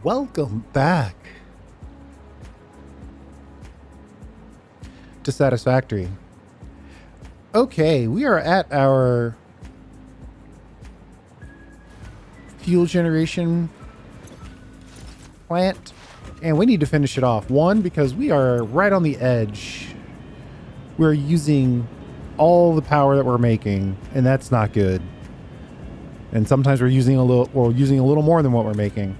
Welcome back to Satisfactory. Okay, we are at our fuel generation plant, and we need to finish it off. One, because we are right on the edge. We're using all the power that we're making, and that's not good. And sometimes we're using a little more than what we're making.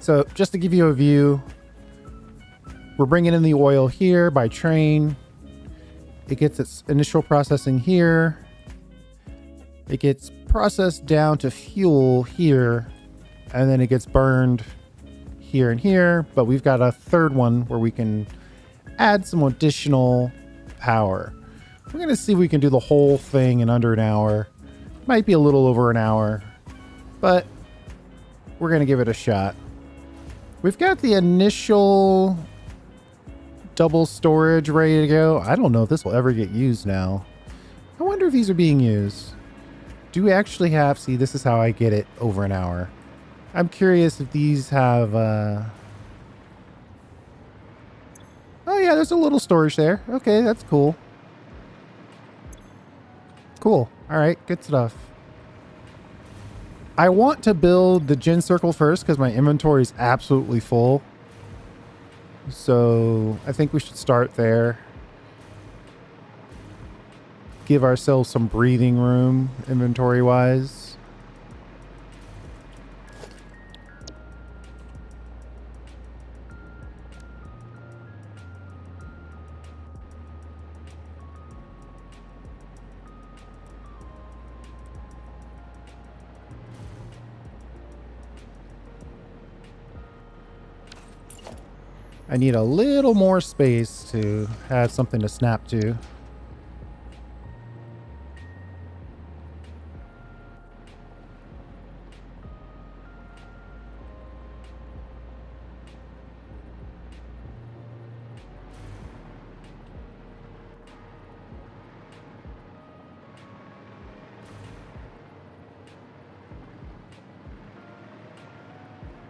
So just to give you a view, we're bringing in the oil here by train. It gets its initial processing here. It gets processed down to fuel here, and then it gets burned here and here. But we've got a third one where we can add some additional power. We're going to see if we can do the whole thing in under an hour. Might be a little over an hour, but we're going to give it a shot. We've got the initial double storage ready to go. I don't know if this will ever get used now. I wonder if these are being used. Do we actually have... See, this is how I get it over an hour. I'm curious if these have... Oh, yeah, there's a little storage there. Okay, that's cool. Cool. All right, good stuff. I want to build the gen circle first because my inventory is absolutely full. So I think we should start there. Give ourselves some breathing room inventory wise. I need a little more space to have something to snap to.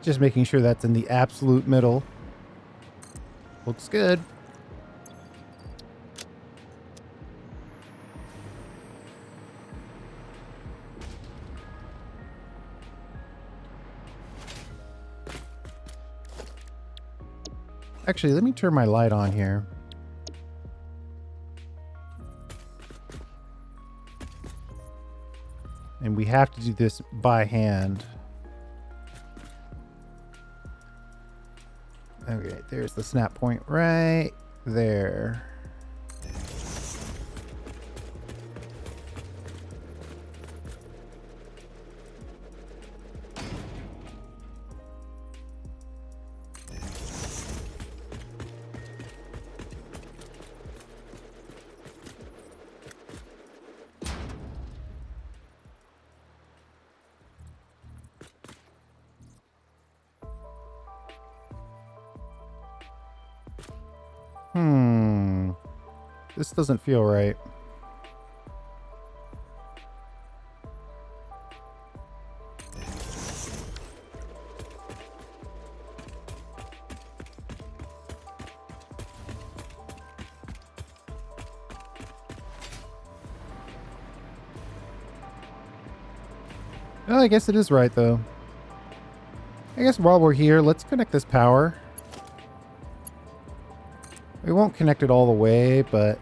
Just making sure that's in the absolute middle. Looks good. Actually, let me turn my light on here. And we have to do this by hand. Okay, there's the snap point right there. This doesn't feel right. Well, I guess it is right, though. I guess while we're here, let's connect this power. We won't connect it all the way, but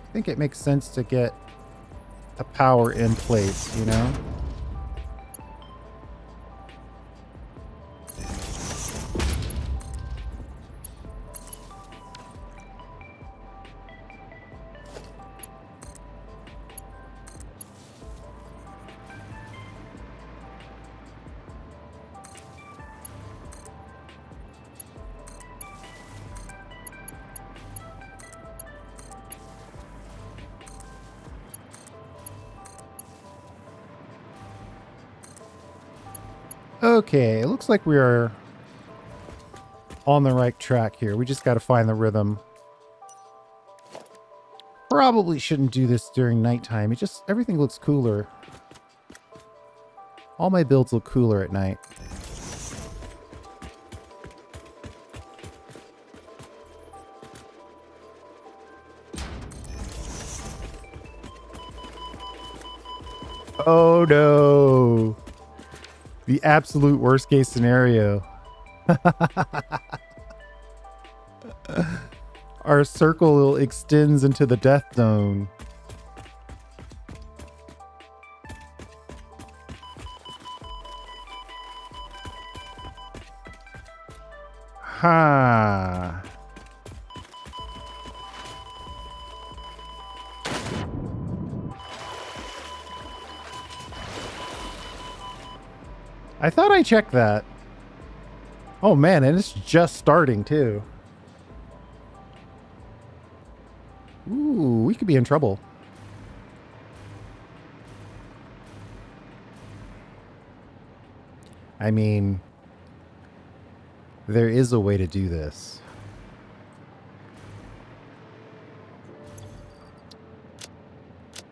I think it makes sense to get a power in place, you know? Okay, it looks like we are on the right track here. We just got to find the rhythm. Probably shouldn't do this during nighttime. Everything looks cooler. All my builds look cooler at night. Oh no. The absolute worst case scenario. Our circle extends into the death zone. Ha. I thought I checked that. Oh man, and it's just starting too. Ooh, we could be in trouble. I mean, there is a way to do this.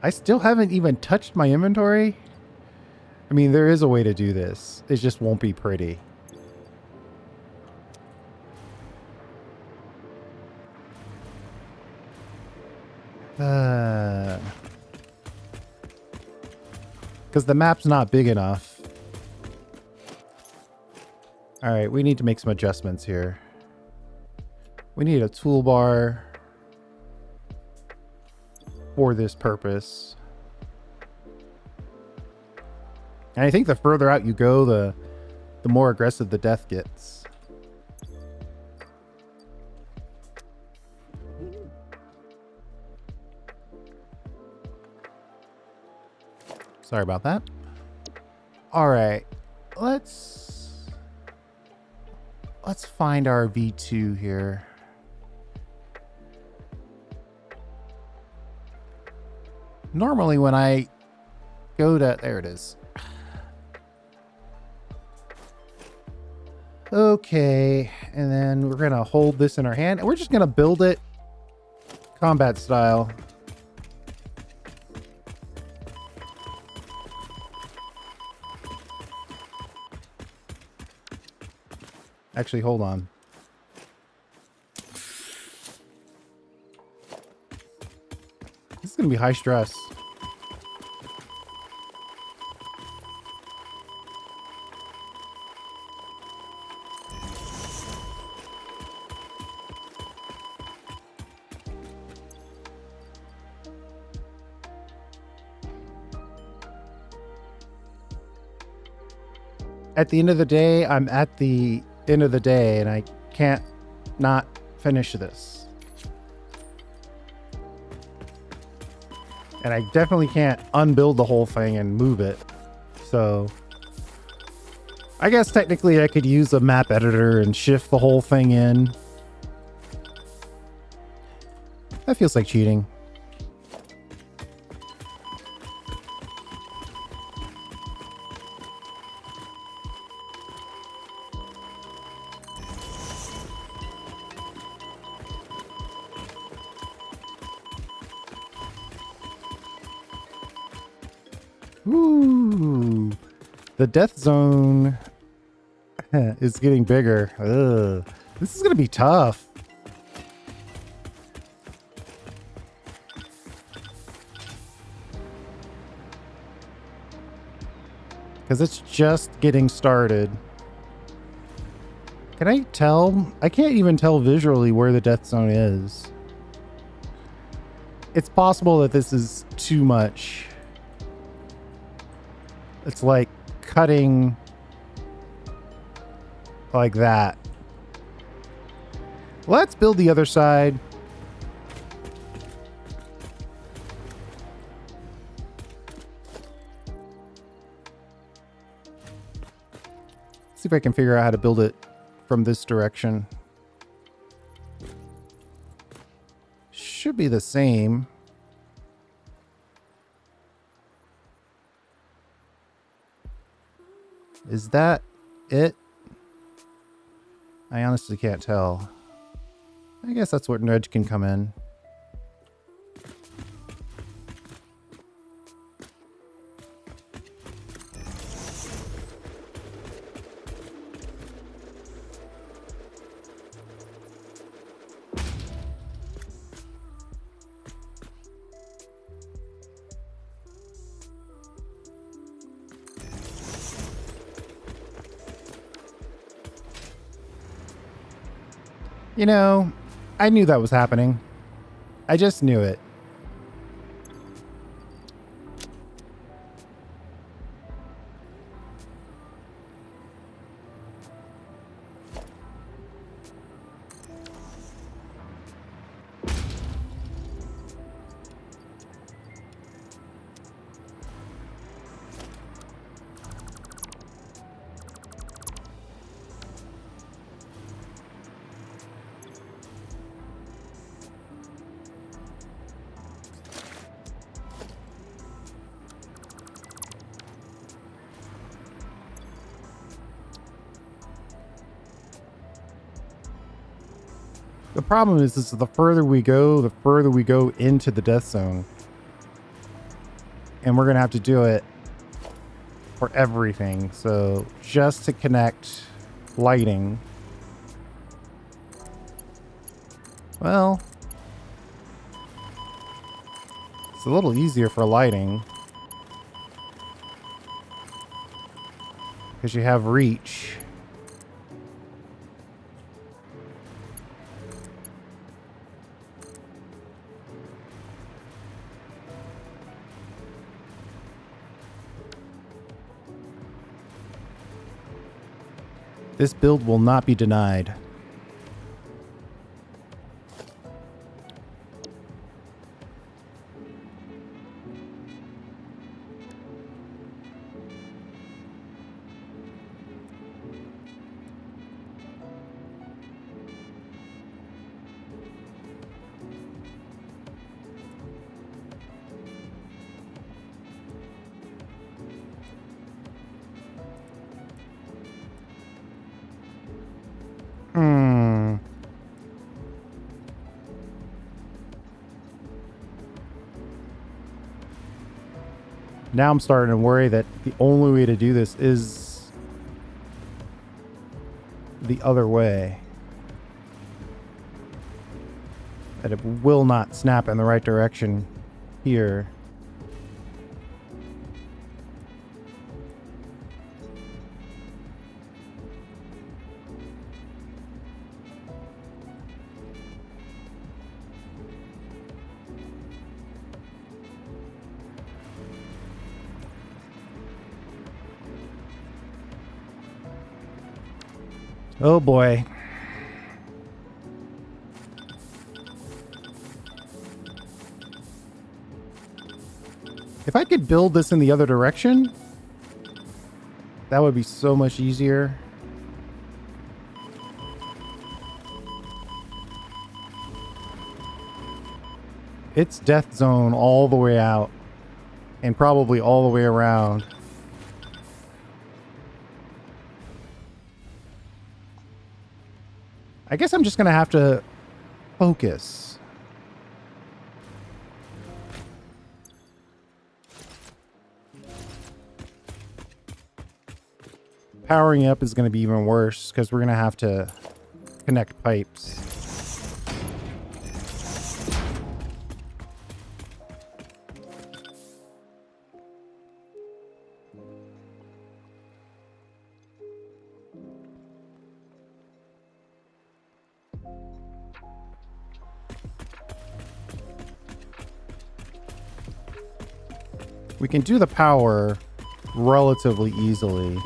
I still haven't even touched my inventory. I mean, there is a way to do this. It just won't be pretty. Because the map's not big enough. All right, we need to make some adjustments here. We need a toolbar for this purpose. And I think the further out you go, the more aggressive the death gets. Sorry about that. All right, let's find our V2 here. Normally when I go to, there it is. Okay, and then we're gonna hold this in our hand and we're just gonna build it combat style. Actually, hold on. This is gonna be high stress. At the end of the day, I'm at the end of the day and I can't not finish this. And I definitely can't unbuild the whole thing and move it. So I guess technically I could use a map editor and shift the whole thing in. That feels like cheating. Ooh, the death zone is getting bigger. Ugh. This is gonna be tough. Because it's just getting started. Can I tell? I can't even tell visually where the death zone is. It's possible that this is too much. It's like cutting like that. Let's build the other side. See if I can figure out how to build it from this direction. Should be the same. Is that it? I honestly can't tell. I guess that's where Nudge can come in. You know, I knew that was happening. I just knew it. The problem is the further we go into the death zone. And we're going to have to do it for everything. So just to connect lighting. Well, it's a little easier for lighting. Because you have reach. This build will not be denied. Now I'm starting to worry that the only way to do this is the other way. That it will not snap in the right direction here. Oh boy. If I could build this in the other direction, that would be so much easier. It's death zone all the way out and probably all the way around. I guess I'm just going to have to focus. Powering up is going to be even worse because we're going to have to connect pipes. We can do the power relatively easily.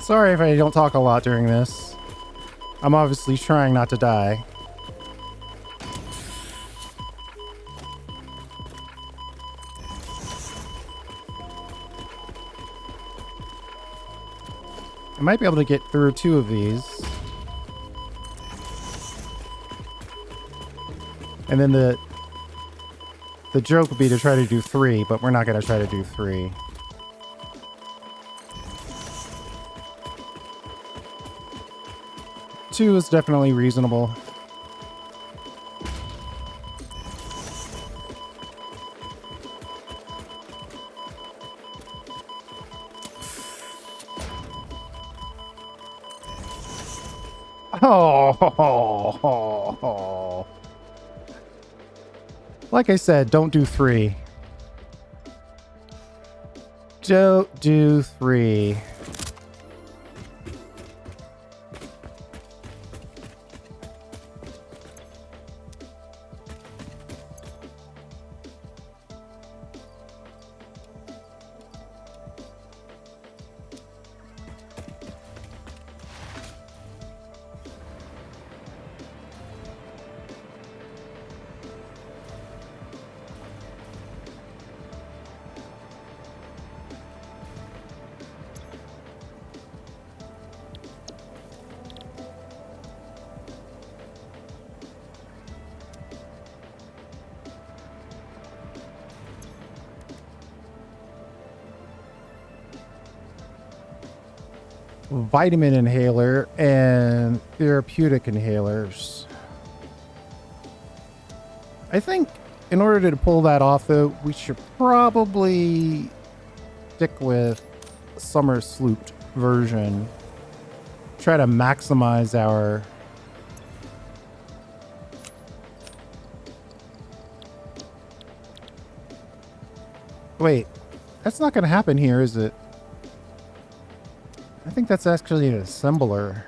Sorry if I don't talk a lot during this. I'm obviously trying not to die. I might be able to get through 2 of these. And then the The joke would be to try to do 3, but we're not going to try to do 3. Two is definitely reasonable. Oh. Like I said, don't do 3. Don't do 3. Vitamin inhaler and therapeutic inhalers. I think in order to pull that off, though, we should probably stick with summer slooped version. Try to maximize our... Wait, that's not going to happen here, is it? I think that's actually an assembler.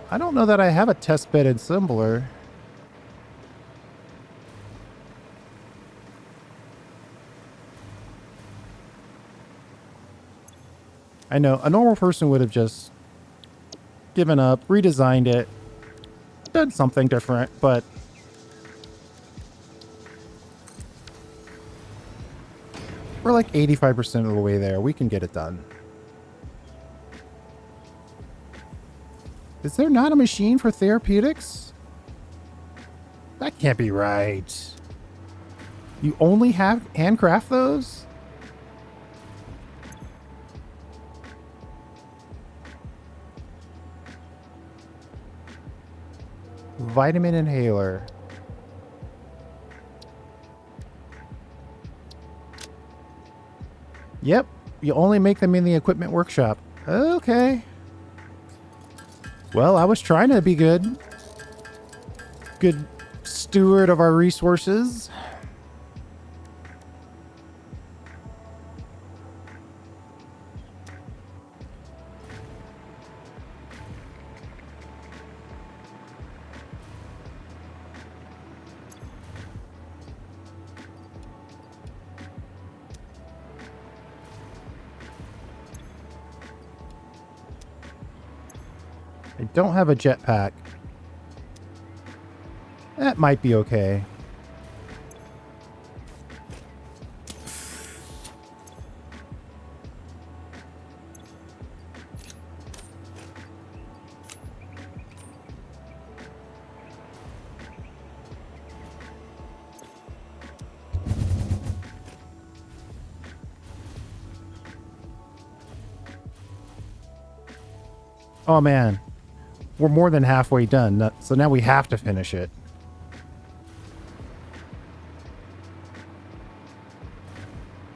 I don't know that I have a test bed assembler. I know a normal person would have just given up, redesigned it, done something different, but we're like 85% of the way there. We can get it done. Is there not a machine for therapeutics? That can't be right. You only handcraft those? Vitamin inhaler. Yep, you only make them in the equipment workshop. Okay. Well, I was trying to be good. Good steward of our resources. I don't have a jetpack. That might be okay. Oh man. We're more than halfway done, so now we have to finish it.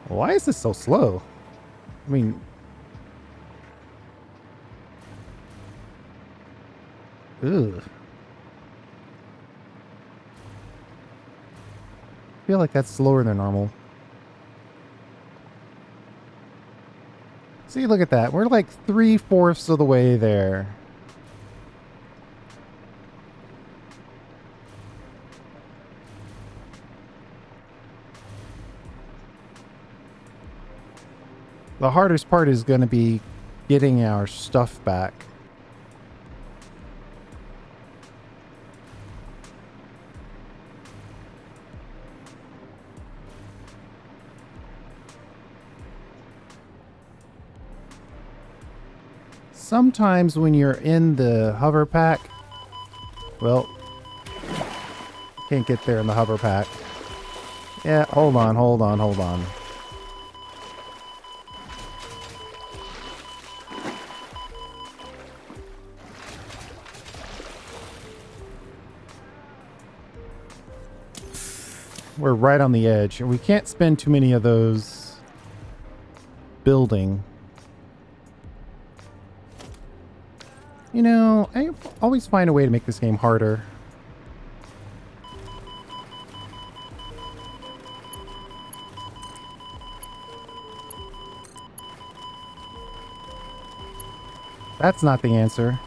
Why is this so slow? I mean... Ugh. I feel like that's slower than normal. See, look at that. We're like 3/4 of the way there. The hardest part is going to be getting our stuff back. Sometimes when you're in the hover pack, well, Can't get there in the hover pack. Yeah, hold on. We're right on the edge, and we can't spend too many of those building. You know, I always find a way to make this game harder. That's not the answer.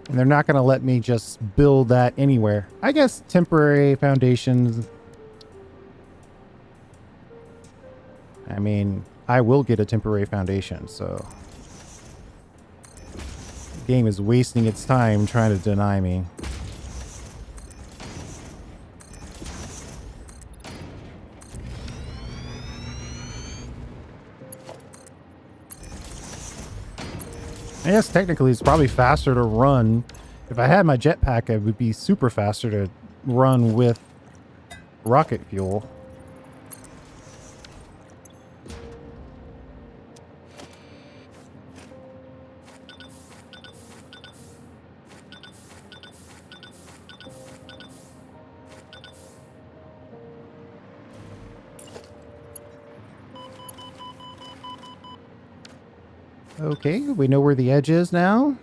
And they're not going to let me just build that anywhere. I guess temporary foundations. I mean, I will get a temporary foundation, so the game is wasting its time trying to deny me. I guess technically it's probably faster to run. If I had my jetpack, it would be super faster to run with rocket fuel. Okay, we know where the edge is now.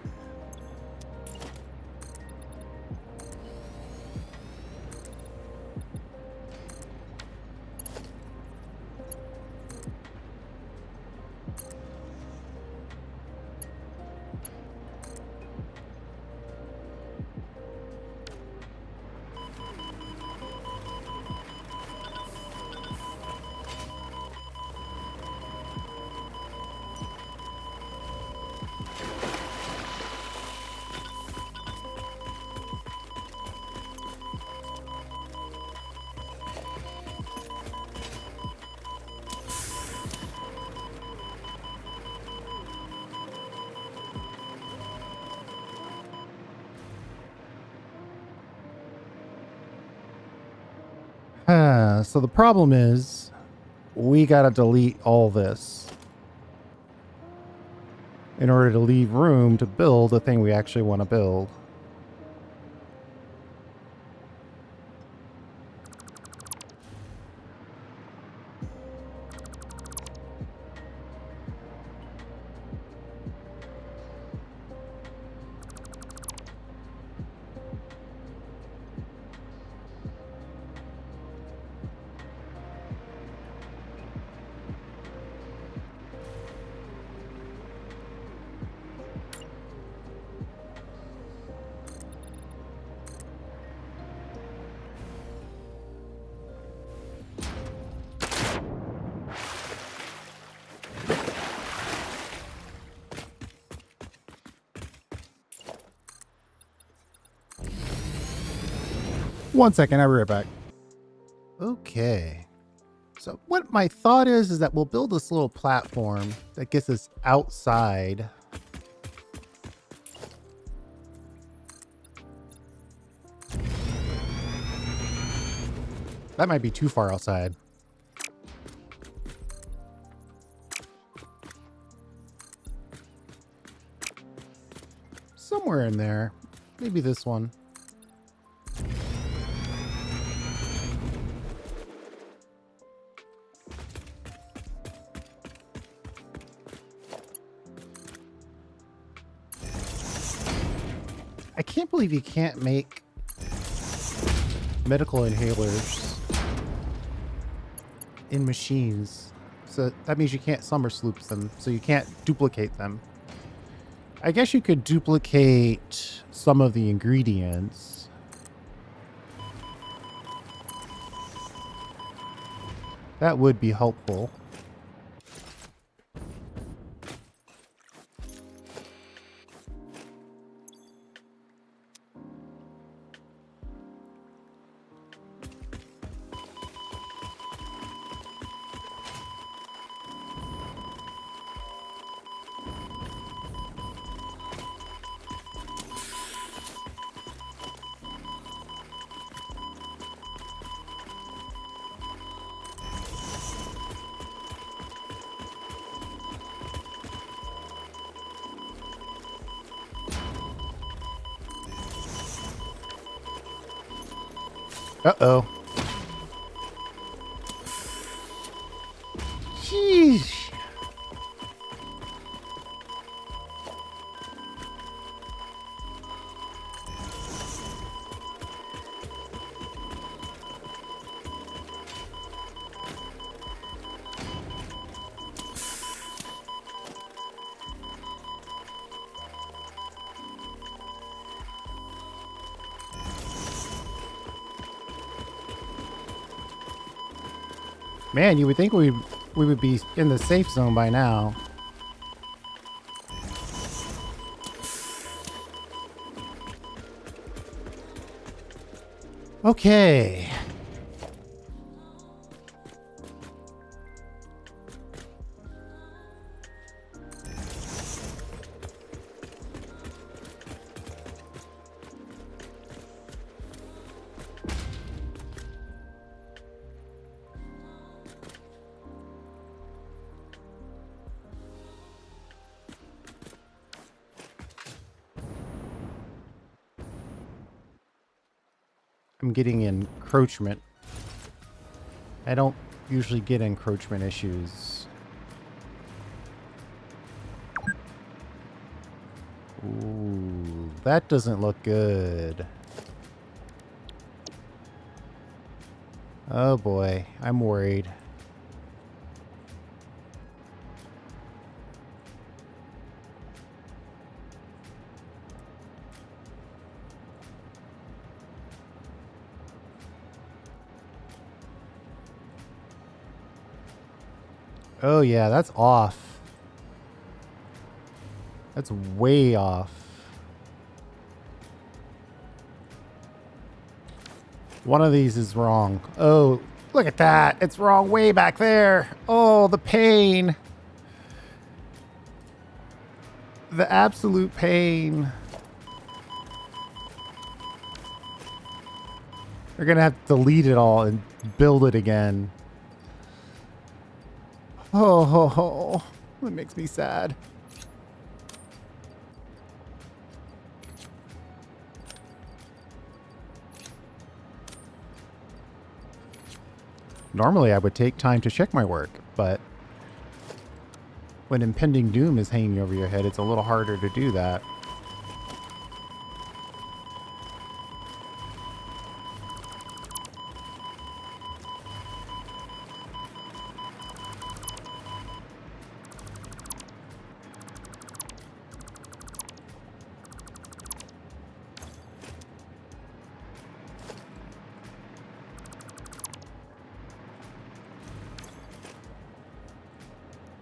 So the problem is we gotta delete all this in order to leave room to build the thing we actually want to build. One second, I'll be right back. Okay. So what my thought is that we'll build this little platform that gets us outside. That might be too far outside. Somewhere in there. Maybe this one. I can't believe you can't make medical inhalers in machines. So that means you can't summer sloops them, so you can't duplicate them. I guess you could duplicate some of the ingredients. That would be helpful. Uh-oh. Sheesh. Man, you would think we would be in the safe zone by now. Okay. I'm getting encroachment. I don't usually get encroachment issues. Ooh, that doesn't look good. Oh boy, I'm worried. Oh yeah, that's off. That's way off. One of these is wrong. Oh, look at that. It's wrong way back there. Oh, the pain. The absolute pain. They're going to have to delete it all and build it again. Oh, that makes me sad. Normally, I would take time to check my work, but when impending doom is hanging over your head, it's a little harder to do that.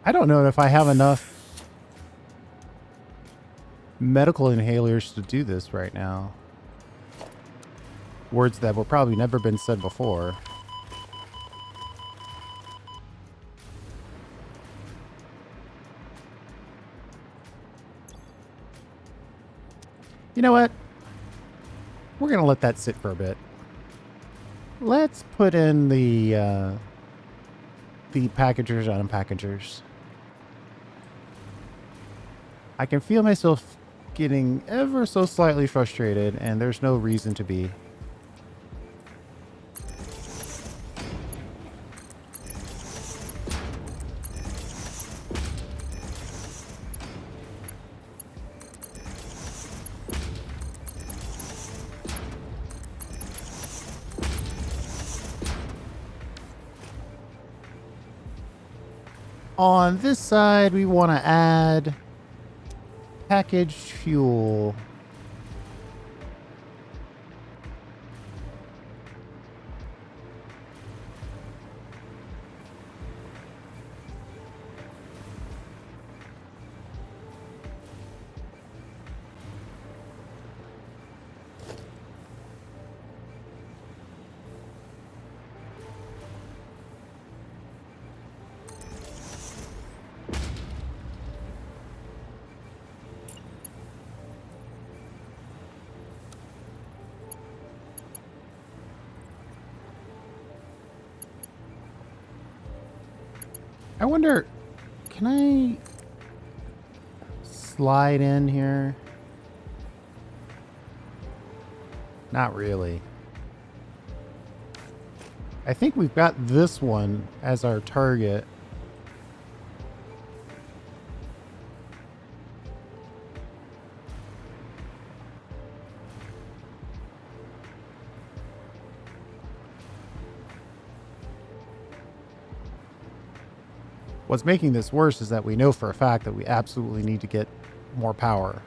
I don't know if I have enough medical inhalers to do this right now. Words that will probably never been said before. You know what? We're going to let that sit for a bit. Let's put in the packagers and unpackagers. I can feel myself getting ever so slightly frustrated, and there's no reason to be. On this side, we want to add packaged fuel. I wonder, can I slide in here? Not really. I think we've got this one as our target. What's making this worse is that we know for a fact that we absolutely need to get more power.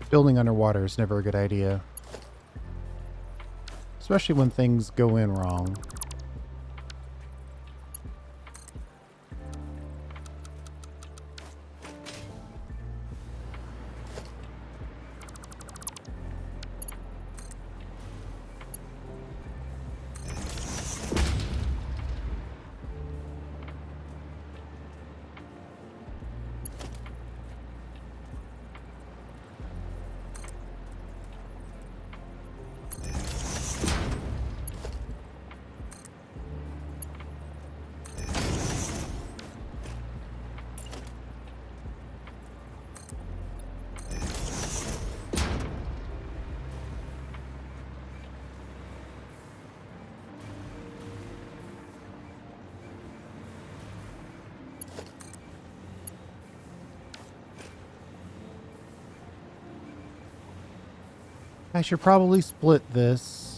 Building underwater is never a good idea. Especially when things go in wrong. I should probably split this.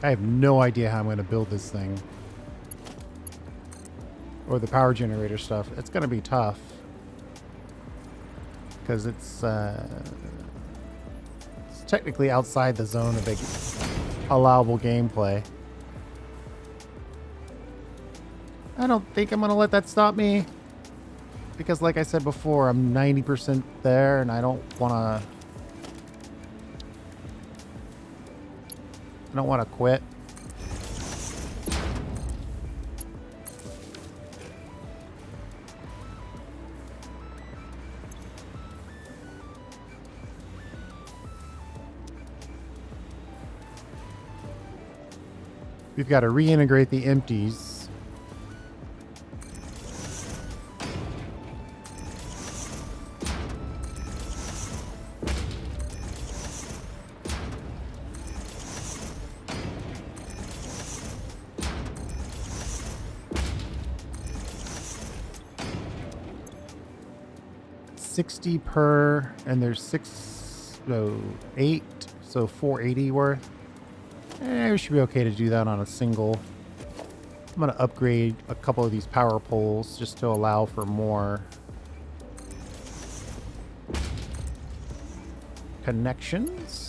I have no idea how I'm going to build this thing. Or the power generator stuff. It's going to be tough. Because it's technically outside the zone of allowable gameplay. I don't think I'm going to let that stop me. Because like I said before, I'm 90% there and I don't want to... I don't want to quit. We've got to reintegrate the empties. $60 per, and there's 8 So 480 worth. We should be okay to do that on a single. I'm going to upgrade a couple of these power poles just to allow for more connections.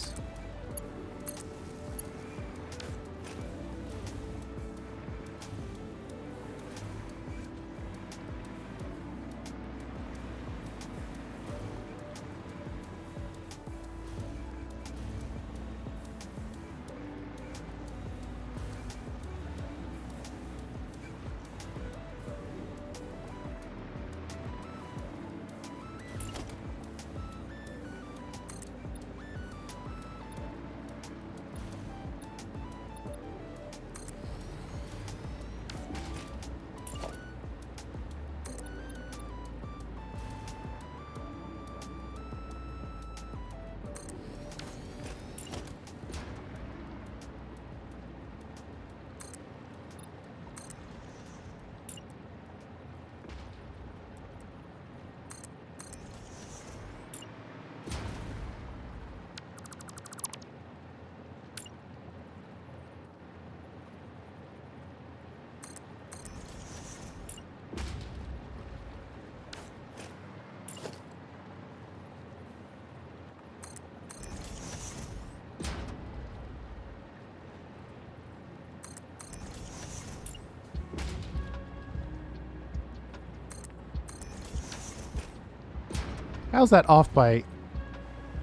How's that off by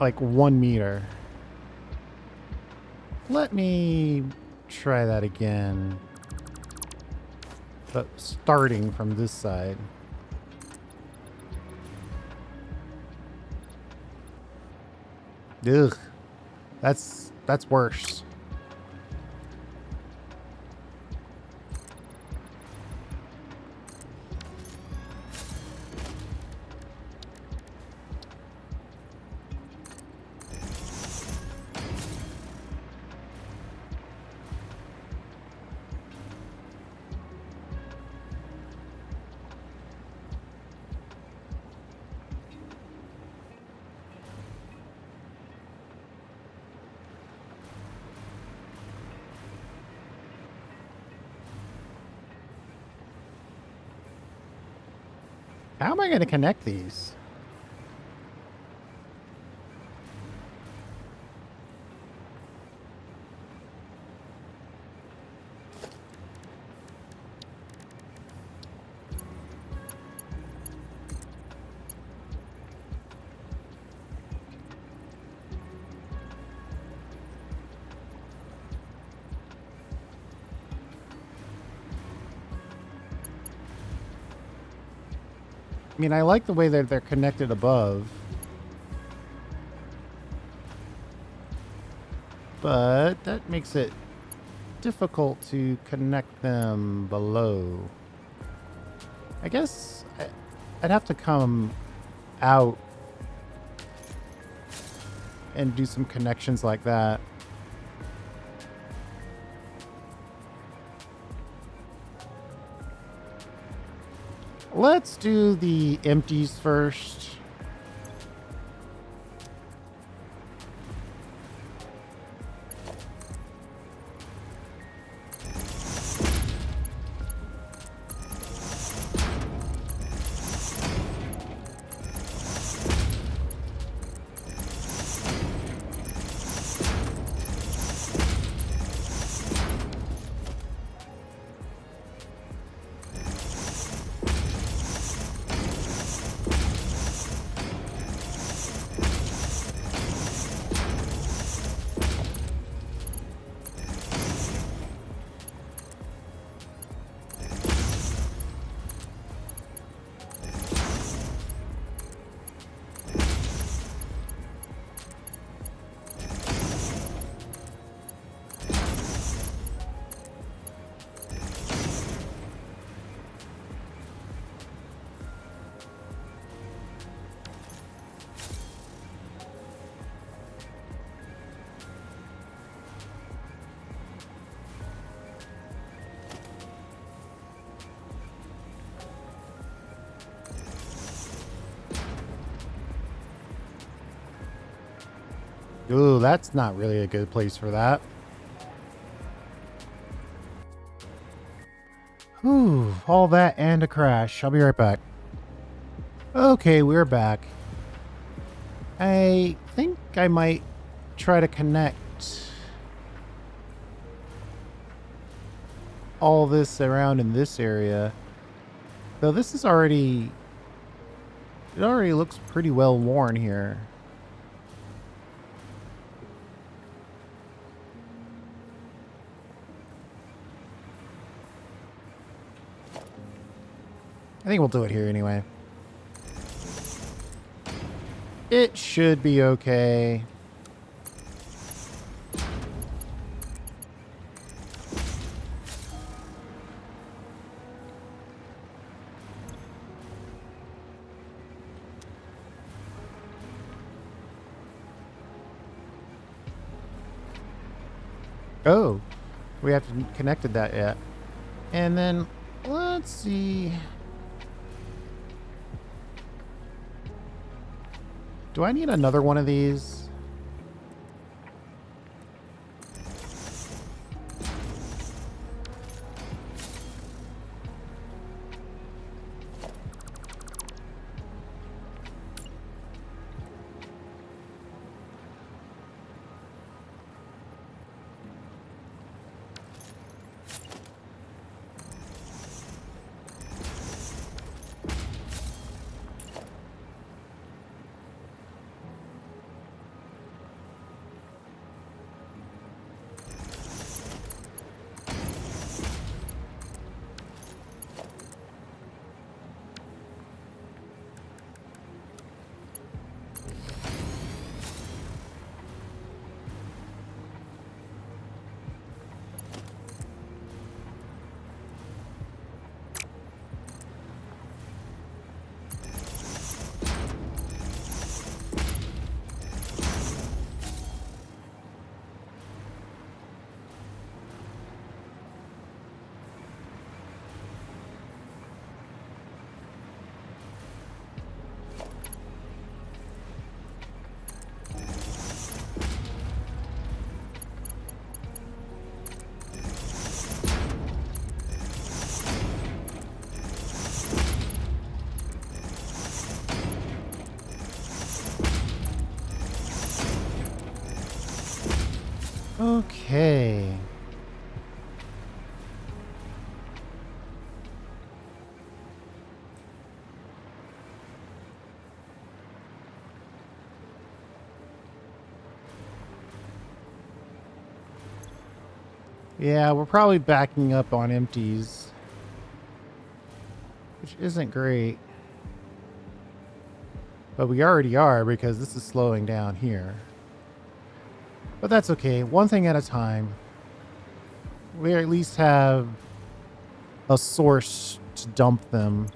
like 1 meter? Let me try that again. But starting from this side. Ugh. That's worse. How am I going to connect these? I mean, I like the way that they're connected above. But that makes it difficult to connect them below. I guess I'd have to come out and do some connections like that. Let's do the empties first. Ooh, that's not really a good place for that. Whew, all that and a crash. I'll be right back. Okay, we're back. I think I might try to connect all this around in this area. Though this is already... It already looks pretty well worn here. I think we'll do it here anyway. It should be okay. Oh, we haven't connected that yet. And then, let's see. Do I need another one of these? Okay. Yeah, we're probably backing up on empties, which isn't great. But we already are because this is slowing down here. But that's okay. One thing at a time. We at least have a source to dump them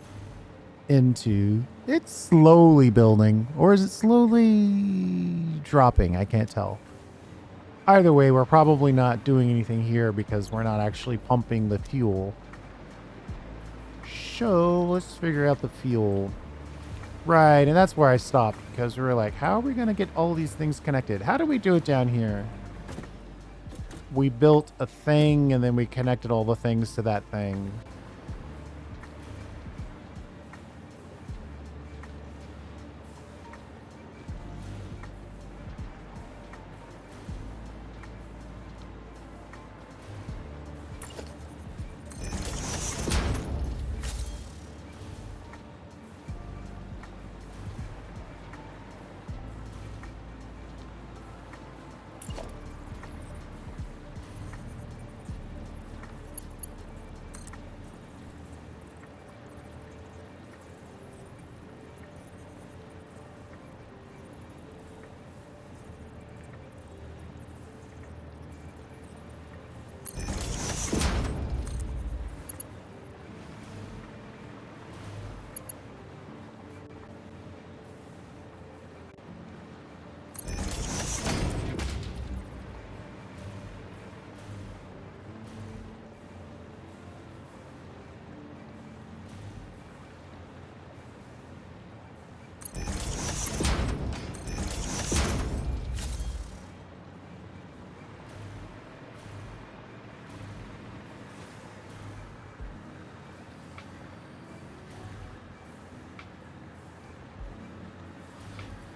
into. It's slowly building, or is it slowly dropping? I can't tell. Either way, we're probably not doing anything here because we're not actually pumping the fuel. So let's figure out the fuel. Right, and that's where I stopped because we were like, how are we going to get all these things connected? How do we do it down here? We built a thing and then we connected all the things to that thing.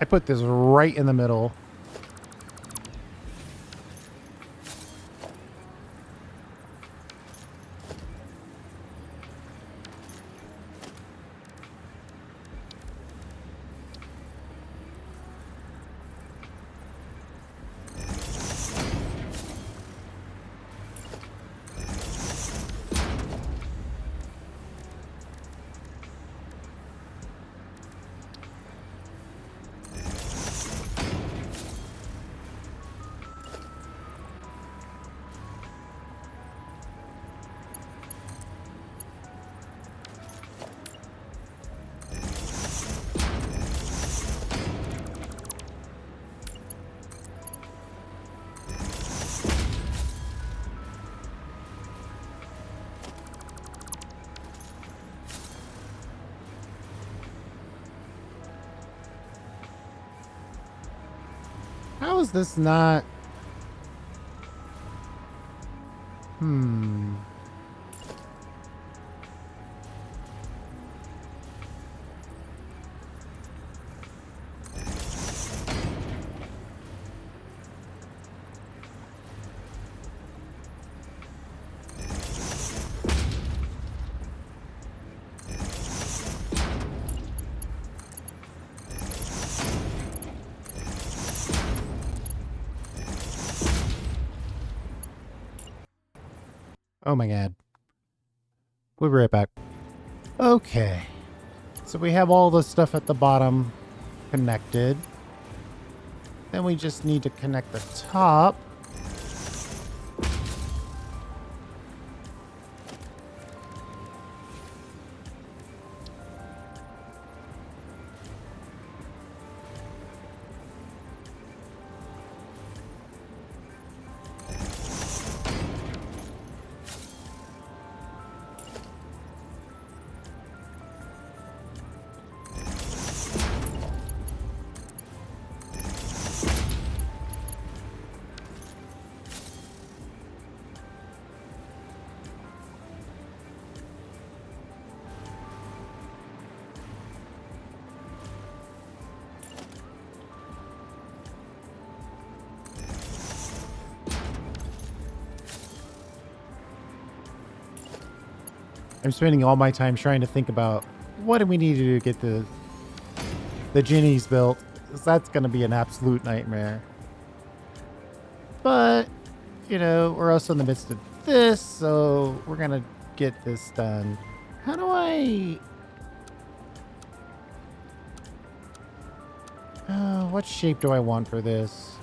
I put this right in the middle. How is this not? Oh my god. We'll be right back. Okay. So we have all the stuff at the bottom connected. Then we just need to connect the top. I'm spending all my time trying to think about what do we need to do to get the genies built. 'Cause that's going to be an absolute nightmare. But, you know, we're also in the midst of this, so we're going to get this done. How do I... what shape do I want for this?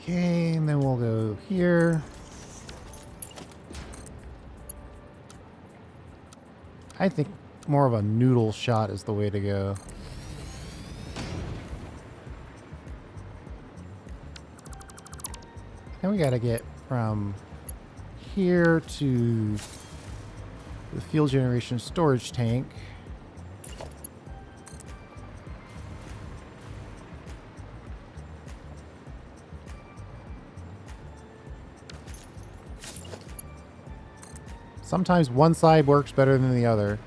Okay, and then we'll go here. I think more of a noodle shot is the way to go. Then we got to get from here to the fuel generation storage tank. Sometimes one side works better than the other.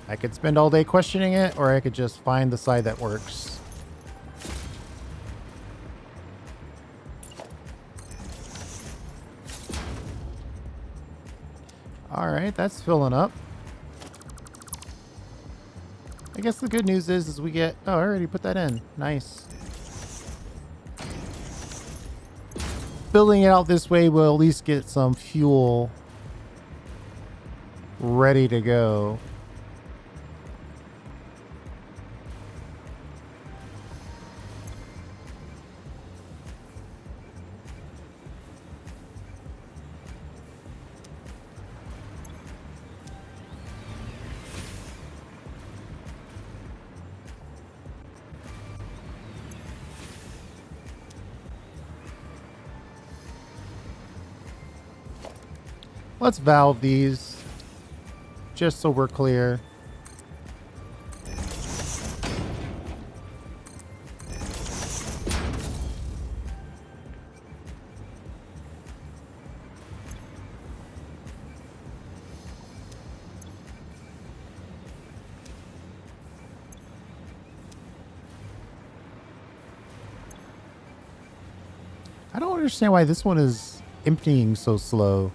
I could spend all day questioning it, or I could just find the side that works. All right, that's filling up. I guess the good news is we get... Oh, I already put that in. Nice. Building it out this way will at least get some fuel ready to go. Let's valve these just so we're clear. I don't understand why this one is emptying so slow.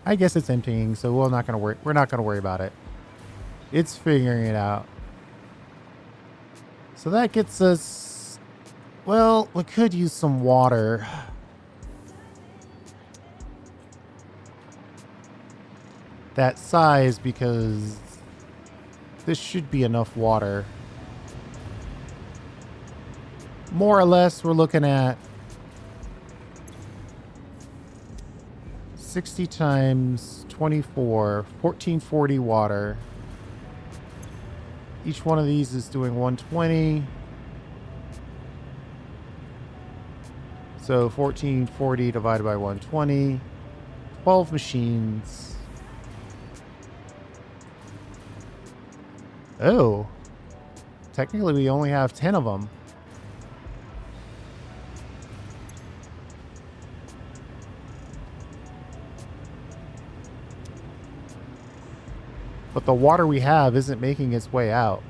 I guess it's emptying, so we're not gonna worry about it. It's figuring it out. So that gets us, well, we could use some water. That size, because this should be enough water. More or less, we're looking at 60 times 24, 1440 water. Each one of these is doing 120. So 1440 divided by 120. 12 machines. Oh. Technically, we only have 10 of them. But the water we have isn't making its way out.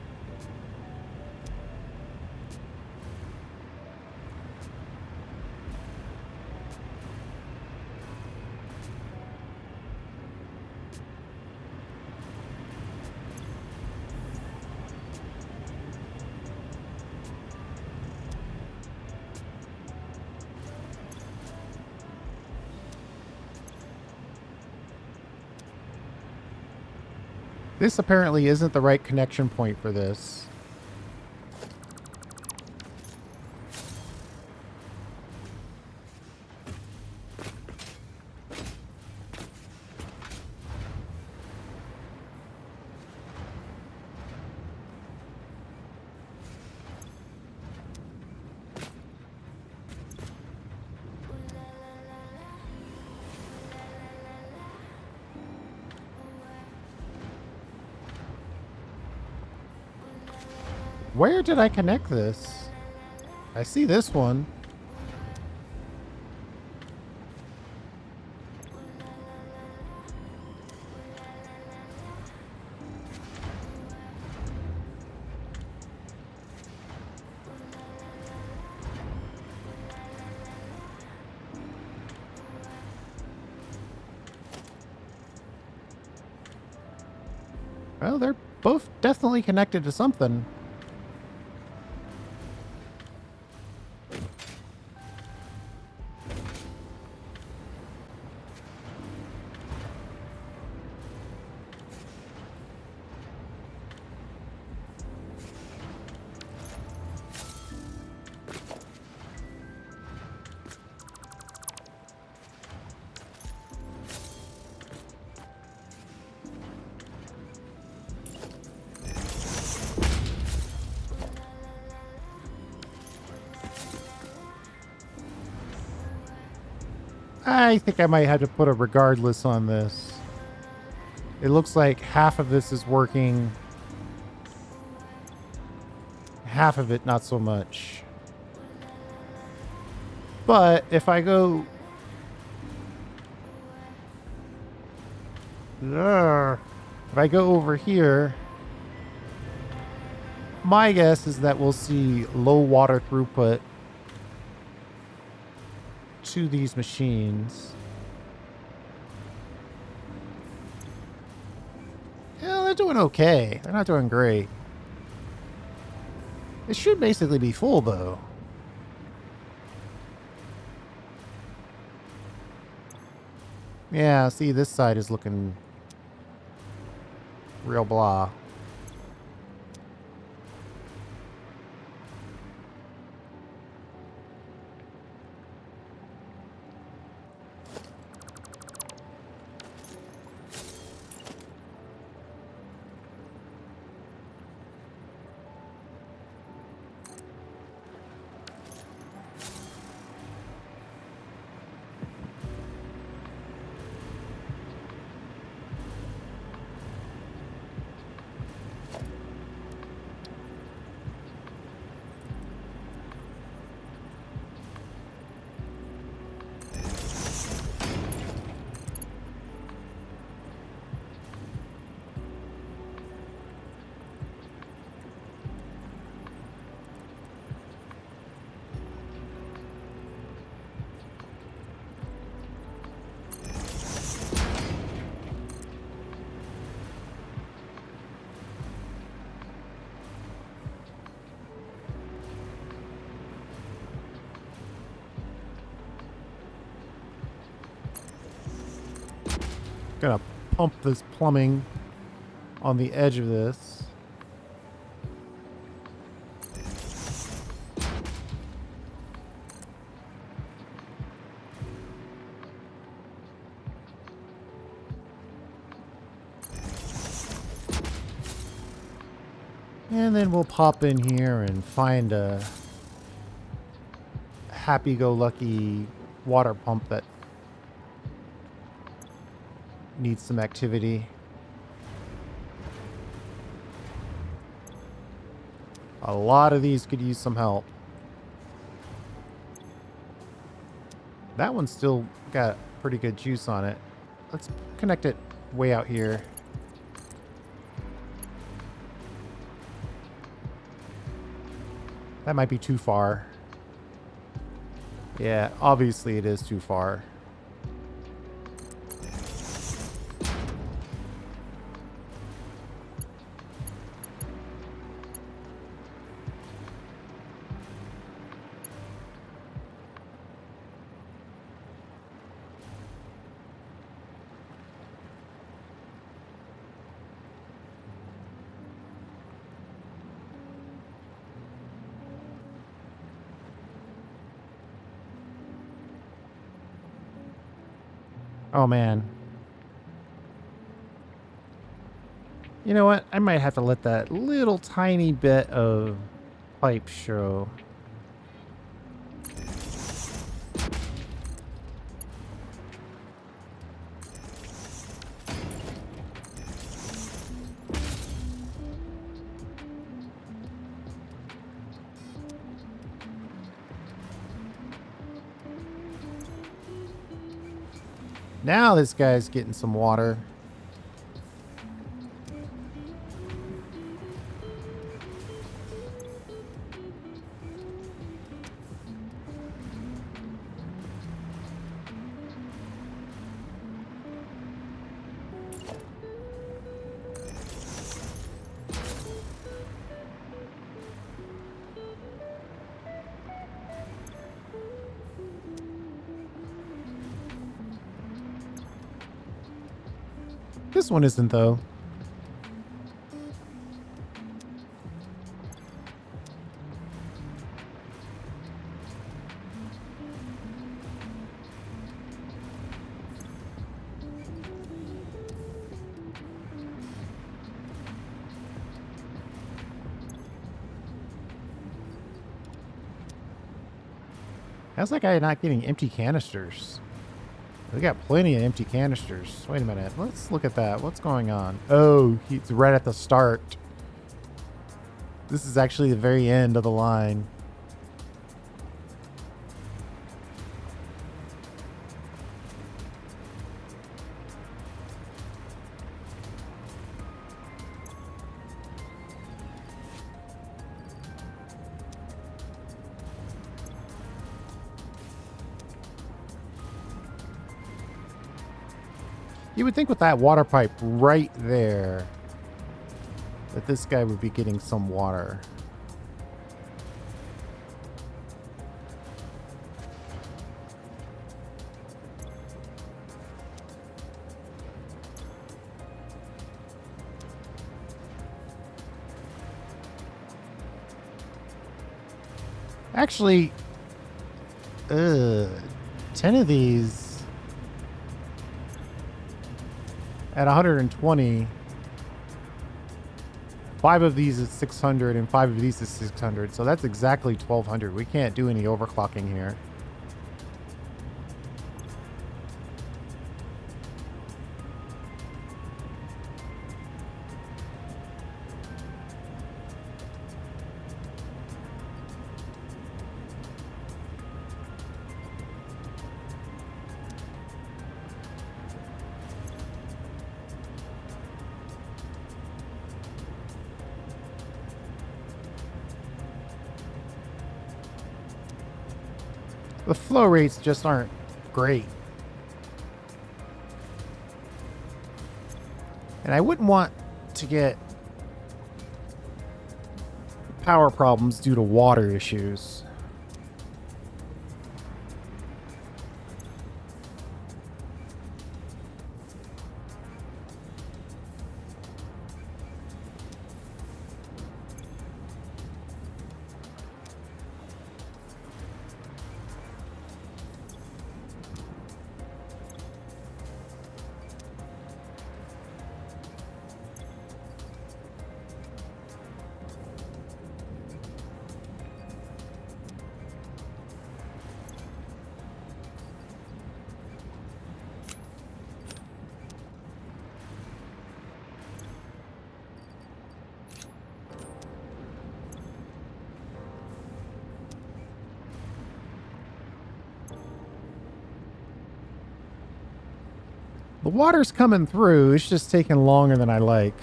This apparently isn't the right connection point for this. Where did I connect this? I see this one. Well, they're both definitely connected to something. I think I might have to put a regardless on this. It looks like half of this is working. Half of it, not so much. But if I go... If I go over here, my guess is that we'll see low water throughput to these machines. Yeah, they're doing okay. They're not doing great. It should basically be full, though. Yeah, see, this side is looking real blah. Gonna pump this plumbing on the edge of this. And then we'll pop in here and find a happy-go-lucky water pump that needs some activity. A lot of these could use some help. That one's still got pretty good juice on it. Let's connect it way out here. That might be too far. Yeah, obviously it is too far. Oh, man. You know what? I might have to let that little tiny bit of pipe show. Now this guy's getting some water. This one isn't, though. How's that guy not getting empty canisters? We got plenty of empty canisters. Wait a minute. Let's look at that. What's going on? Oh, he's right at the start. This is actually the very end of the line. You would think with that water pipe right there that this guy would be getting some water. Actually, 10 of these at 120, 5 of these is 600 and 5 of these is 600. So that's exactly 1200. We can't do any overclocking here. The flow rates just aren't great. And I wouldn't want to get power problems due to water issues. The water's coming through. It's just taking longer than I like.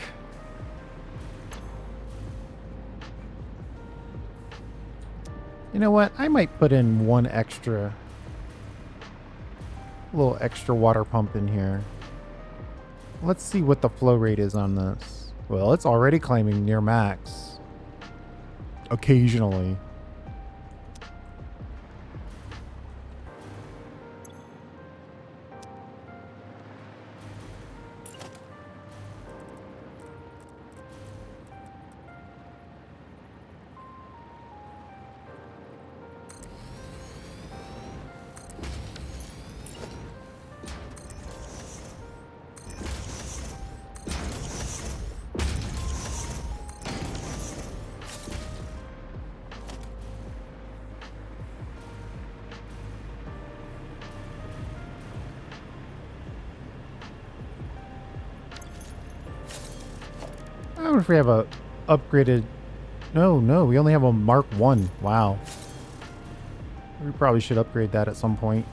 You know what? I might put in one extra... little extra water pump in here. Let's see what the flow rate is on this. Well, it's already claiming near max. Occasionally. I wonder if we have a upgraded... No, we only have a Mark 1. Wow. We probably should upgrade that at some point.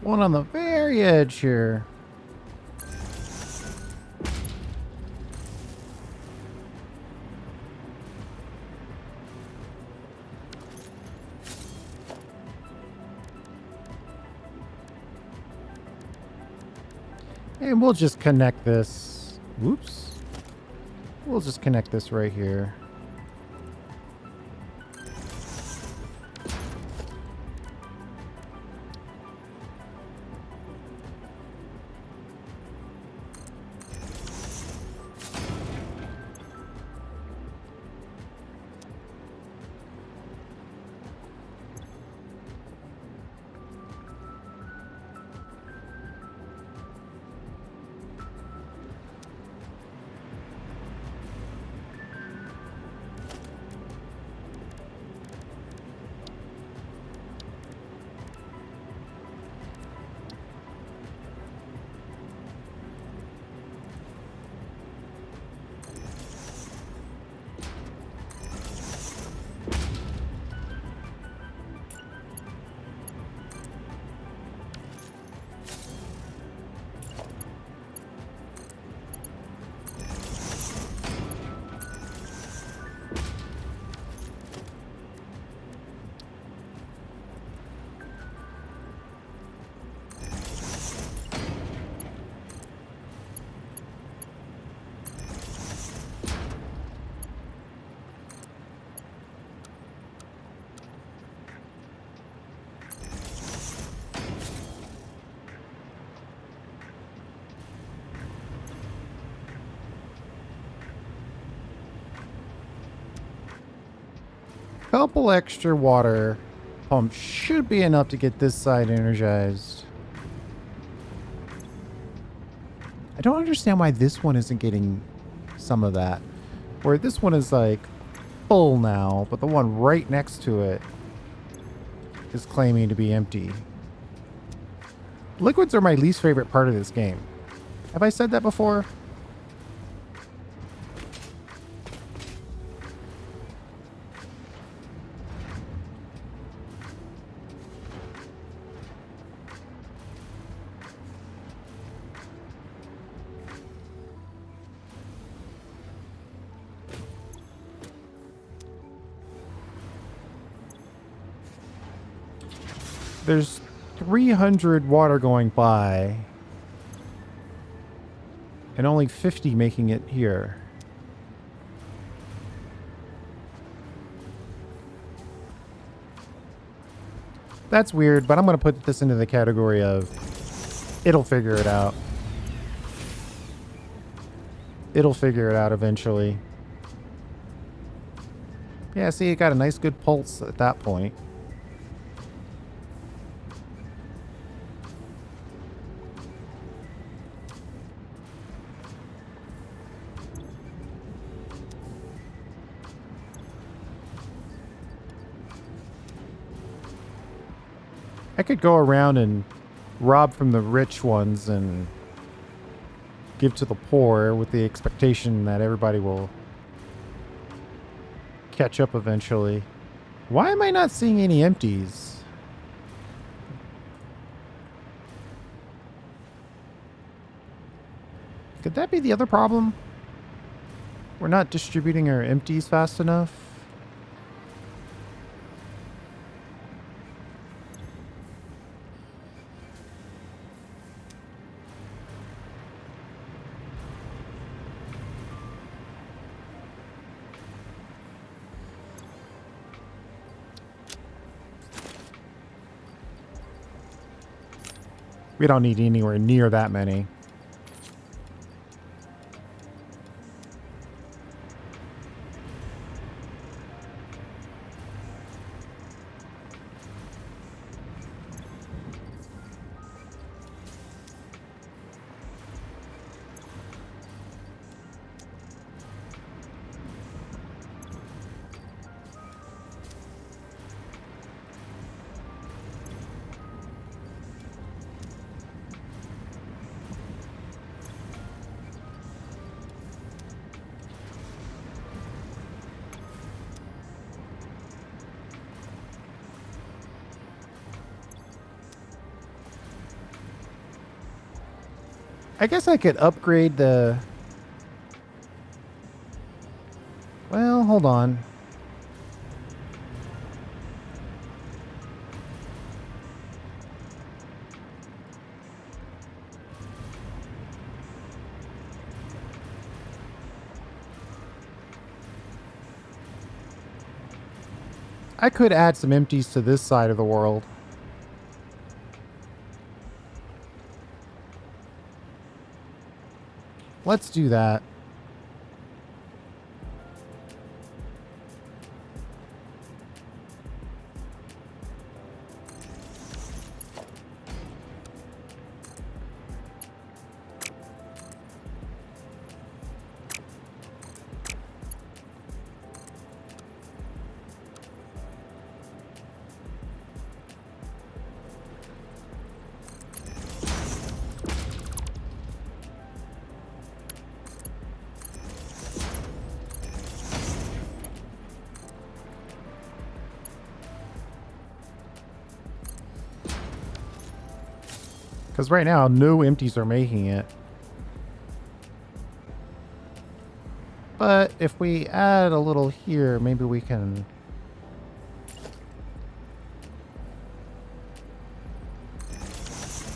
One on the very edge here. And we'll just connect this. Whoops. We'll just connect this right here. Couple extra water pumps should be enough to get this side energized. I don't understand why this one isn't getting some of that. Where this one is like full now, but the one right next to it is claiming to be empty. Liquids are my least favorite part of this game. Have I said that before? There's 300 water going by and only 50 making it here. That's weird, but I'm going to put this into the category of it'll figure it out. It'll figure it out eventually. Yeah, see, it got a nice good pulse at that point. I could go around and rob from the rich ones and give to the poor with the expectation that everybody will catch up eventually. Why am I not seeing any empties? Could that be the other problem? We're not distributing our empties fast enough? We don't need anywhere near that many. I guess I could upgrade the... Well, hold on. I could add some empties to this side of the world. Let's do that. Because right now, no empties are making it. But if we add a little here, maybe we can...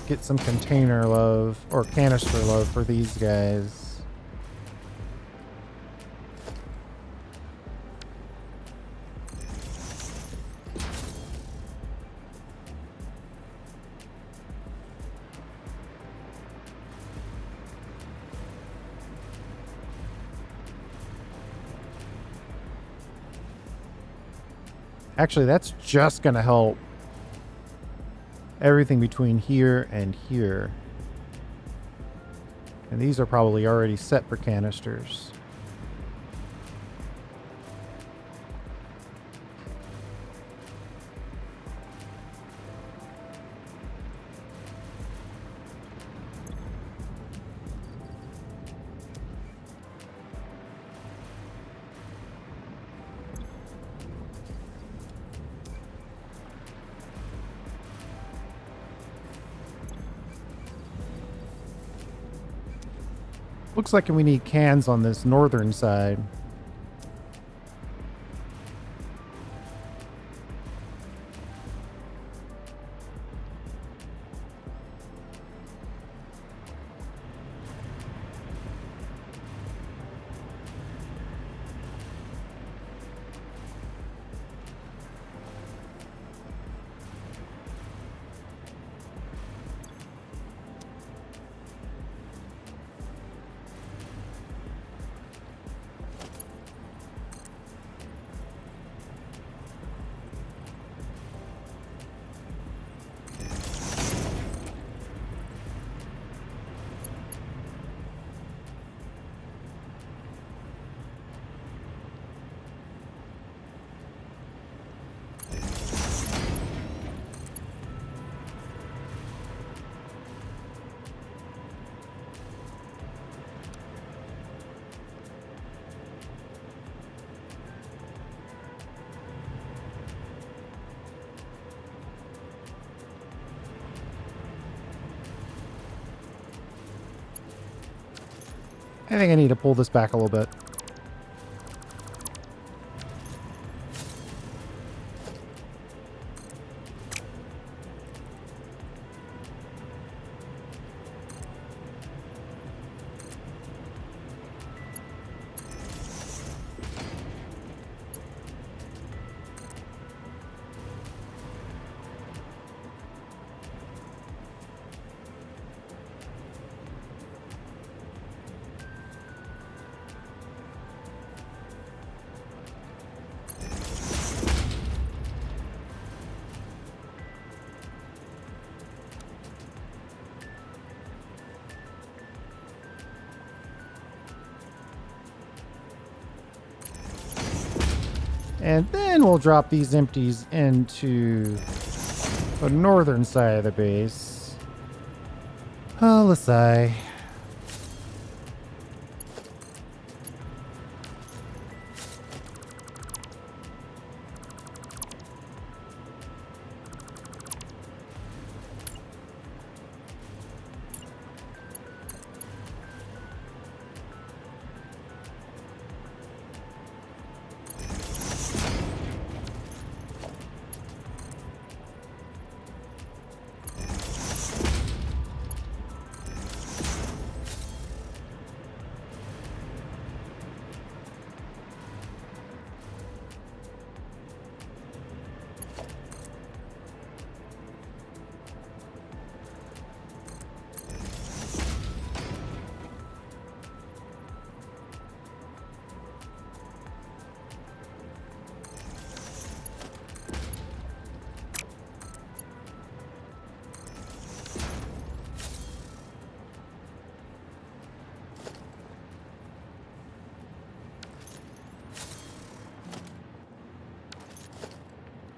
get some container love, or canister love for these guys. Actually, that's just going to help everything between here and here. And these are probably already set for canisters. Looks like we need cans on this northern side. I think I need to pull this back a little bit. And then we'll drop these empties into the northern side of the base. Oh, let's say.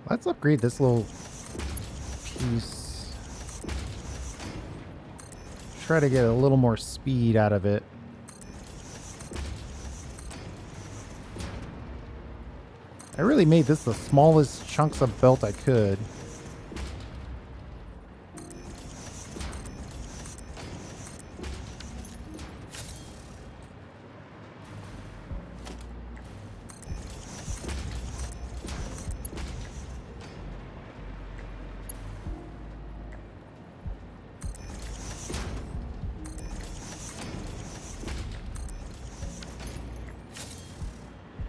Let's upgrade this little piece. Try to get a little more speed out of it. I really made this the smallest chunks of belt I could.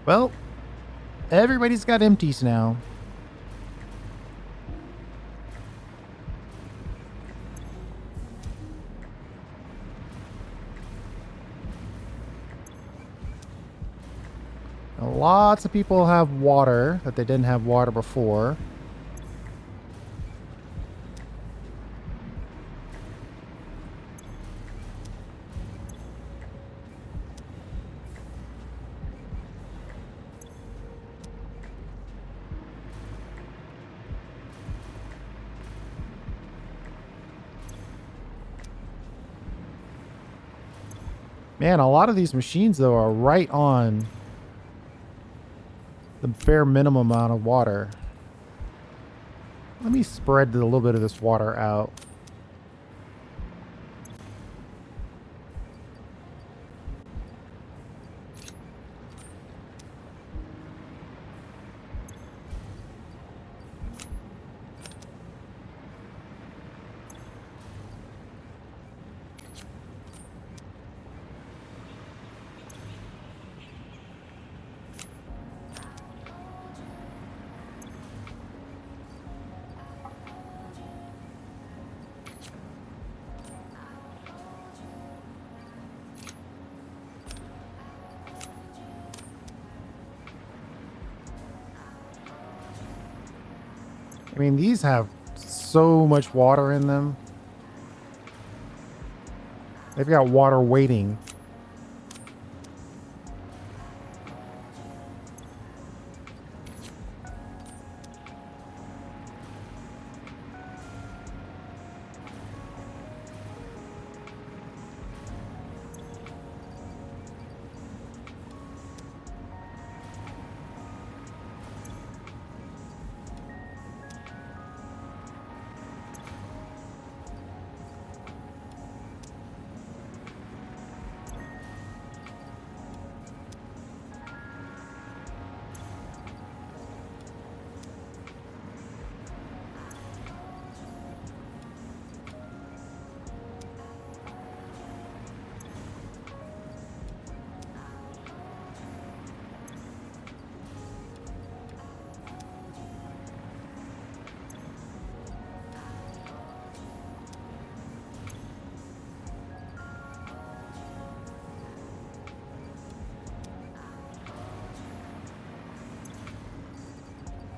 Well, everybody's got empties now. Lots of people have water that they didn't have water before. Man, a lot of these machines, though, are right on the bare minimum amount of water. Let me spread a little bit of this water out. I mean, these have so much water in them. They've got water waiting.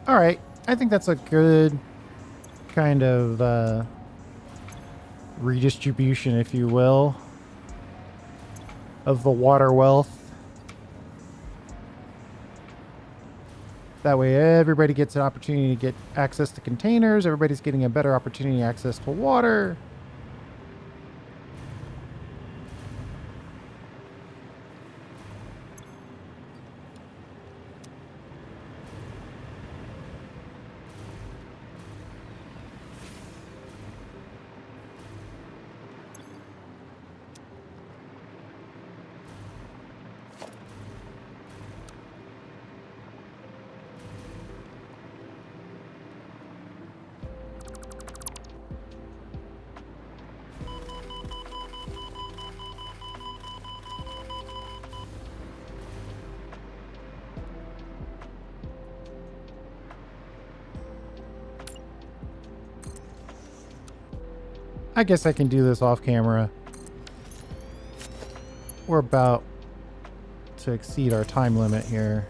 All right. I think that's a good kind of redistribution, if you will, of the water wealth. That way everybody gets an opportunity to get access to containers. Everybody's getting a better opportunity to access to water. I guess I can do this off camera. We're about to exceed our time limit here.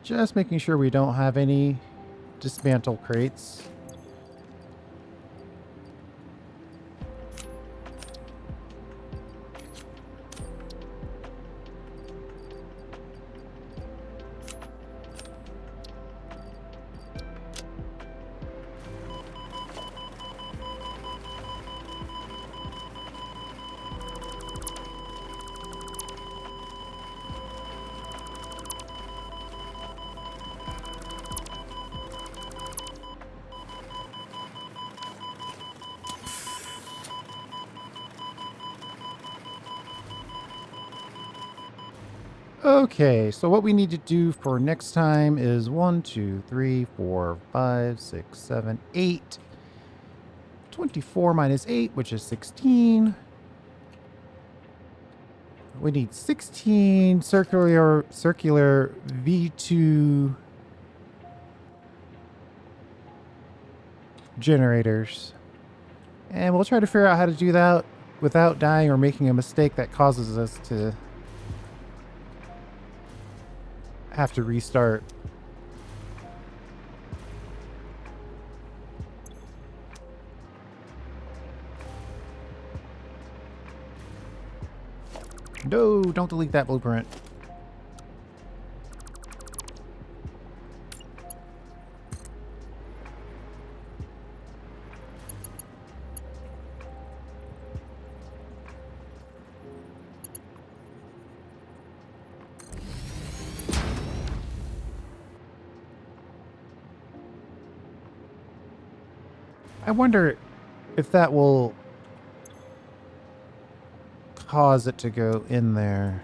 Just making sure we don't have any dismantle crates. Okay, so what we need to do for next time is 1, 2, 3, 4, 5, 6, 7, 8. 24 minus 8, which is 16. We need 16 circular V2 generators. And we'll try to figure out how to do that without dying or making a mistake that causes us to have to restart. No, don't delete that blueprint. I wonder if that will cause it to go in there.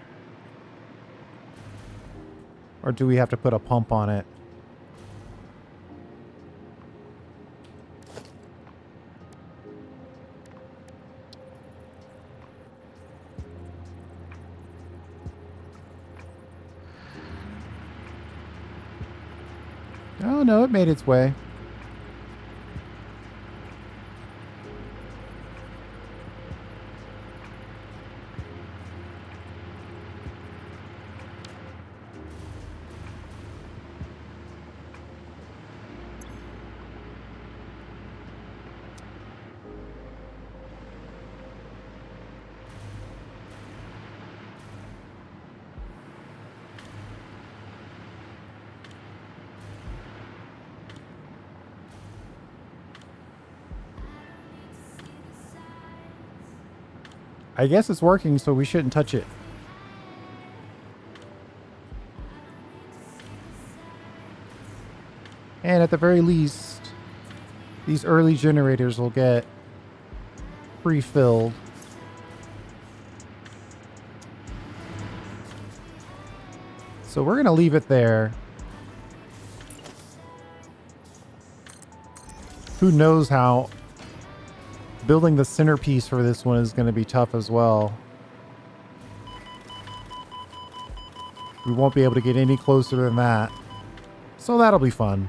Or do we have to put a pump on it? Oh no, it made its way. I guess it's working, so we shouldn't touch it. And at the very least, these early generators will get refilled. So we're going to leave it there. Who knows how building the centerpiece for this one is going to be tough as well. We won't be able to get any closer than that. So that'll be fun.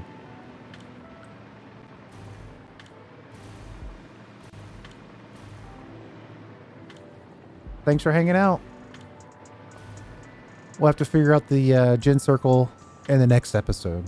Thanks for hanging out. We'll have to figure out the gen circle in the next episode.